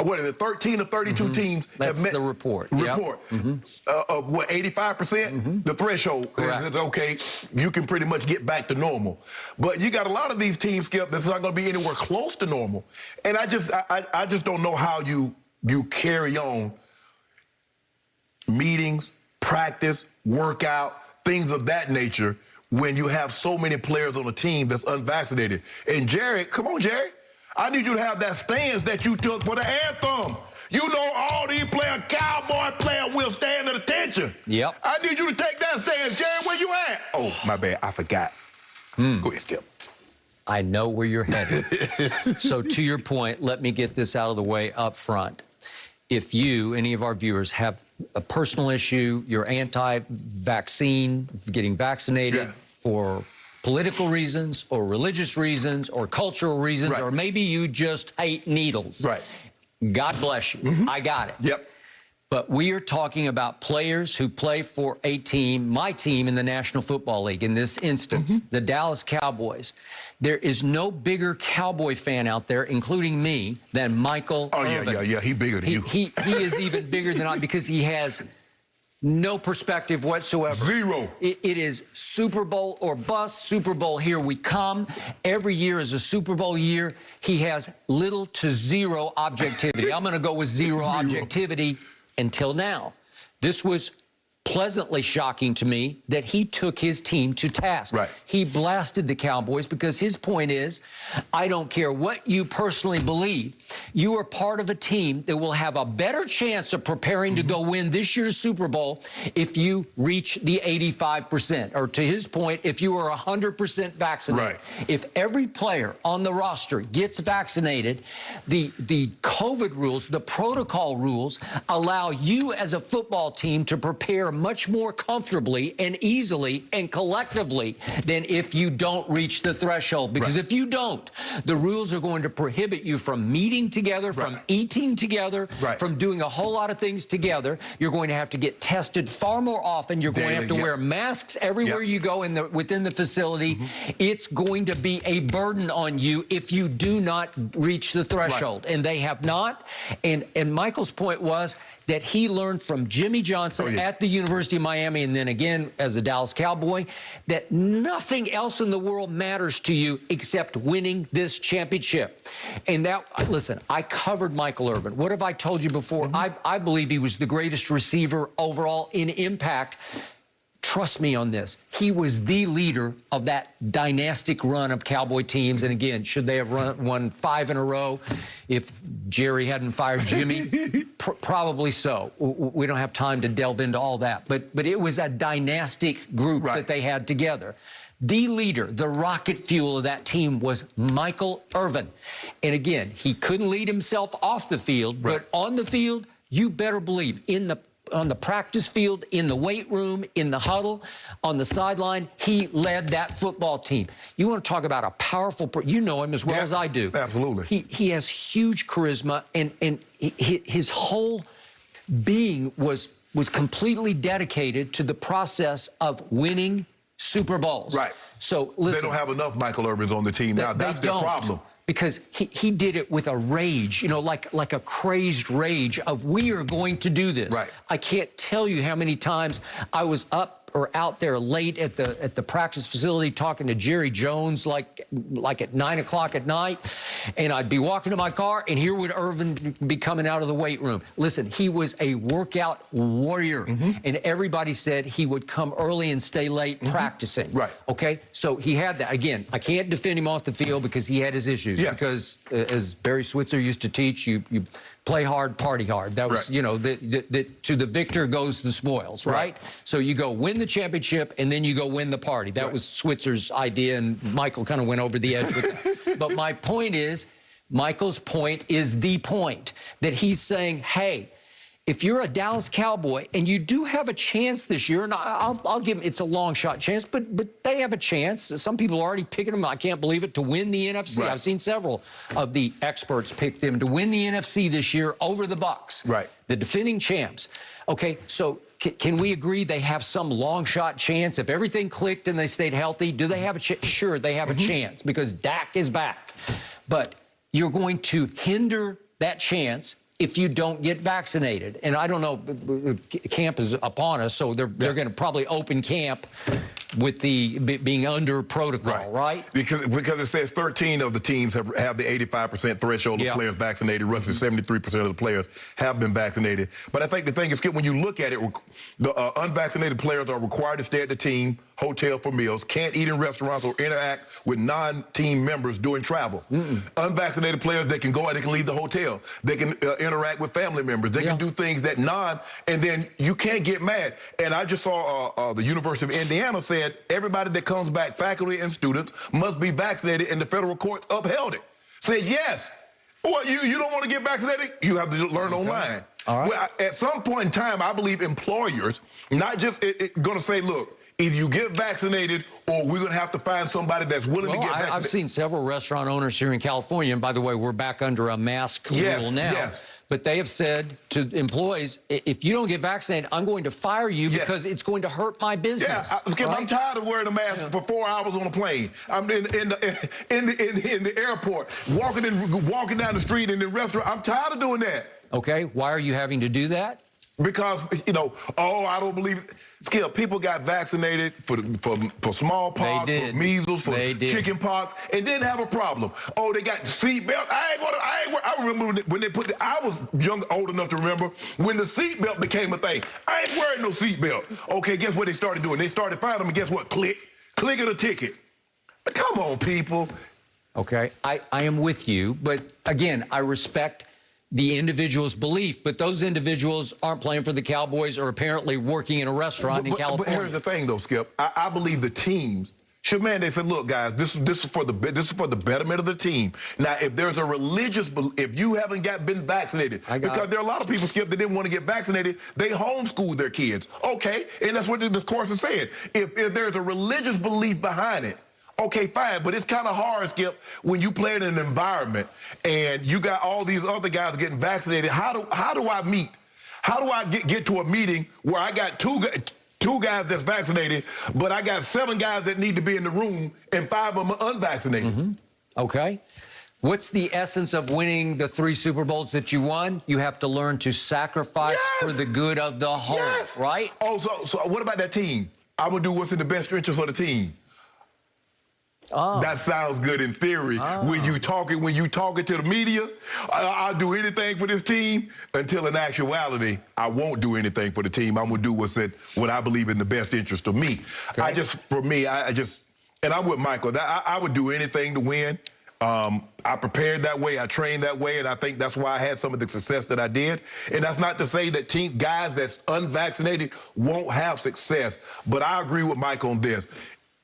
what is it, 13 or 32 teams That's have met the report. of what, 85%? The threshold is okay, you can pretty much get back to normal. But you got a lot of these teams, Skip, that's not going to be anywhere close to normal. And I just don't know how you carry on meetings, practice, workout, things of that nature when you have so many players on a team that's unvaccinated. And Jerry, come on, Jerry. I need you to have that stance that you took for the anthem. You know all these players, Cowboy players, will stand at attention. Yep. I need you to take that stance. Jerry, where you at? Oh, my bad. I forgot. Go ahead, Skip. I know where you're headed. So to your point, let me get this out of the way up front. If you, any of our viewers, have a personal issue, you're anti-vaccine, getting vaccinated for political reasons or religious reasons or cultural reasons, or maybe you just hate needles. God bless you. I got it. Yep. But we are talking about players who play for a team, my team in the National Football League, in this instance, the Dallas Cowboys. There is no bigger Cowboy fan out there, including me, than Michael Irvin. Yeah, he's bigger than you. He is even bigger than I, because he has no perspective whatsoever. Zero. It is Super Bowl or bust, Super Bowl, here we come. Every year is a Super Bowl year. He has little to zero objectivity. I'm going to go with zero objectivity until now. This was pleasantly shocking to me that he took his team to task. He blasted the Cowboys because his point is, I don't care what you personally believe, you are part of a team that will have a better chance of preparing to go win this year's Super Bowl if you reach the 85%, or to his point, if you are 100% vaccinated. If every player on the roster gets vaccinated, the COVID rules, the protocol rules, allow you as a football team to prepare much more comfortably and easily and collectively than if you don't reach the threshold. Because if you don't, the rules are going to prohibit you from meeting together, from eating together, from doing a whole lot of things together. You're going to have to get tested far more often. You're going to have to wear masks everywhere you go within the facility. It's going to be a burden on you if you do not reach the threshold. And they have not. And Michael's point was that he learned from Jimmy Johnson at the University of Miami, and then again as a Dallas Cowboy, that nothing else in the world matters to you except winning this championship. And that, listen, I covered Michael Irvin. What have I told you before? I believe he was the greatest receiver overall in impact. Trust me on this. He was the leader of that dynastic run of Cowboy teams. And again, should they have won 5 in a row if Jerry hadn't fired Jimmy? Probably so. We don't have time to delve into all that. But it was a dynastic group that they had together. The leader, the rocket fuel of that team was Michael Irvin. And again, he couldn't lead himself off the field, but on the field, you better believe, on the practice field, in the weight room, in the huddle, on the sideline, he led that football team. You want to talk about a powerful, you know him as well as I do. Absolutely. He has huge charisma, and his whole being was completely dedicated to the process of winning Super Bowls. So listen, they don't have enough Michael Irvins on the team now. That's their problem. Because he did it with a rage, you know, like a crazed rage of, we are going to do this. I can't tell you how many times I was up or out there late at the practice facility talking to Jerry Jones like at 9 o'clock at night, and I'd be walking to my car, and here would Irvin be coming out of the weight room. Listen, he was a workout warrior, and everybody said he would come early and stay late practicing. Okay, so he had that. Again, I can't defend him off the field because he had his issues. Because as Barry Switzer used to teach, you play hard, party hard. That was, you know, to the victor goes the spoils, right? So you go win the championship, and then you go win the party. That was Switzer's idea, and Michael kind of went over the edge with that. But my point is, Michael's point is the point, that he's saying, hey, if you're a Dallas Cowboy and you do have a chance this year, and I'll give them, it's a long shot chance, but they have a chance. Some people are already picking them, I can't believe it, to win the NFC. I've seen several of the experts pick them to win the NFC this year over the Bucs, the defending champs. Okay, so can we agree they have some long shot chance? If everything clicked and they stayed healthy, do they have a chance? Sure, they have a chance because Dak is back. But you're going to hinder that chance if you don't get vaccinated. And I don't know, camp is upon us, so they're going to probably open camp with the being under protocol, right? Because it says 13 of the teams have the 85% threshold of players vaccinated. Roughly 73% of the players have been vaccinated. But I think the thing is, Skip, when you look at it, the unvaccinated players are required to stay at the team hotel for meals, can't eat in restaurants or interact with non-team members during travel. Unvaccinated players, they can go out, they can leave the hotel. They can interact with family members. They can do things that and then you can't get mad. And I just saw the University of Indiana said everybody that comes back, faculty and students, must be vaccinated, and the federal courts upheld it. Said yes. Well, you don't want to get vaccinated? You have to learn online. All right. Well, at some point in time, I believe employers, not just going to say, look, either you get vaccinated or we're going to have to find somebody that's willing to get vaccinated. I've seen several restaurant owners here in California, and by the way, we're back under a mask rule now. Yes. But they have said to employees, if you don't get vaccinated, I'm going to fire you because it's going to hurt my business. Yeah, Skip, I'm tired of wearing a mask for 4 hours on a plane. I'm in the airport, walking down the street in the restaurant. I'm tired of doing that. Okay, why are you having to do that? Because, I don't believe it. Skip, people got vaccinated for smallpox, for measles, for chicken pox, and didn't have a problem. Oh, they got seatbelt. I remember when they put I was old enough to remember when the seatbelt became a thing. I ain't wearing no seatbelt. Okay, guess what they started doing? They started finding them, and guess what? Click it a ticket. Come on, people. Okay, I am with you, but again, I respect the individual's belief, but those individuals aren't playing for the Cowboys or apparently working in a restaurant in California. But here's the thing, though, Skip. I believe the teams should, they said, look, guys, this is for the betterment of the team. Now, if there's a religious, if you haven't been vaccinated, because there are a lot of people, Skip, that didn't want to get vaccinated, they homeschool their kids. Okay, and that's what this course is saying. If there's a religious belief behind it, okay, fine, but it's kind of hard, Skip, when you play in an environment and you got all these other guys getting vaccinated. How do I meet? How do I get to a meeting where I got two guys that's vaccinated, but I got 7 guys that need to be in the room and 5 of them are unvaccinated? Okay. What's the essence of winning the 3 Super Bowls that you won? You have to learn to sacrifice for the good of the whole, right? Oh, so what about that team? I'm going to do what's in the best interest for the team. That sounds good in theory. When you talking to the media, I'll do anything for this team, until in actuality, I won't do anything for the team. I'm gonna do what I believe in the best interest of me. Okay. And I'm with Michael. I would do anything to win. I prepared that way, I trained that way, and I think that's why I had some of the success that I did. And that's not to say that guys that's unvaccinated won't have success, but I agree with Mike on this.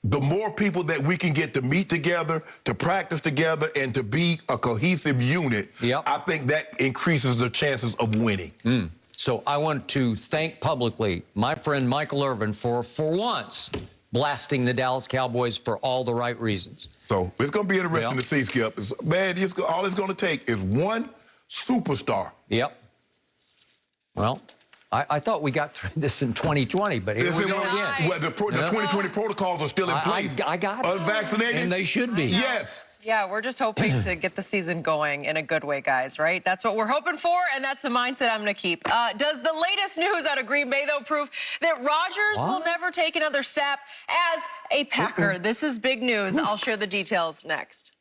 The more people that we can get to meet together, to practice together, and to be a cohesive unit, I think that increases the chances of winning. So I want to thank publicly my friend Michael Irvin for once, blasting the Dallas Cowboys for all the right reasons. So it's going to be interesting to see, Skip. All it's going to take is one superstar. Well, I thought we got through this in 2020, but here we go again. Well, the 2020 protocols are still in place. I got it. Unvaccinated? And they should be. Yes. Yeah, we're just hoping to get the season going in a good way, guys, right? That's what we're hoping for, and that's the mindset I'm going to keep. Does the latest news out of Green Bay, though, prove that Rodgers will never take another step as a Packer? This is big news. I'll share the details next.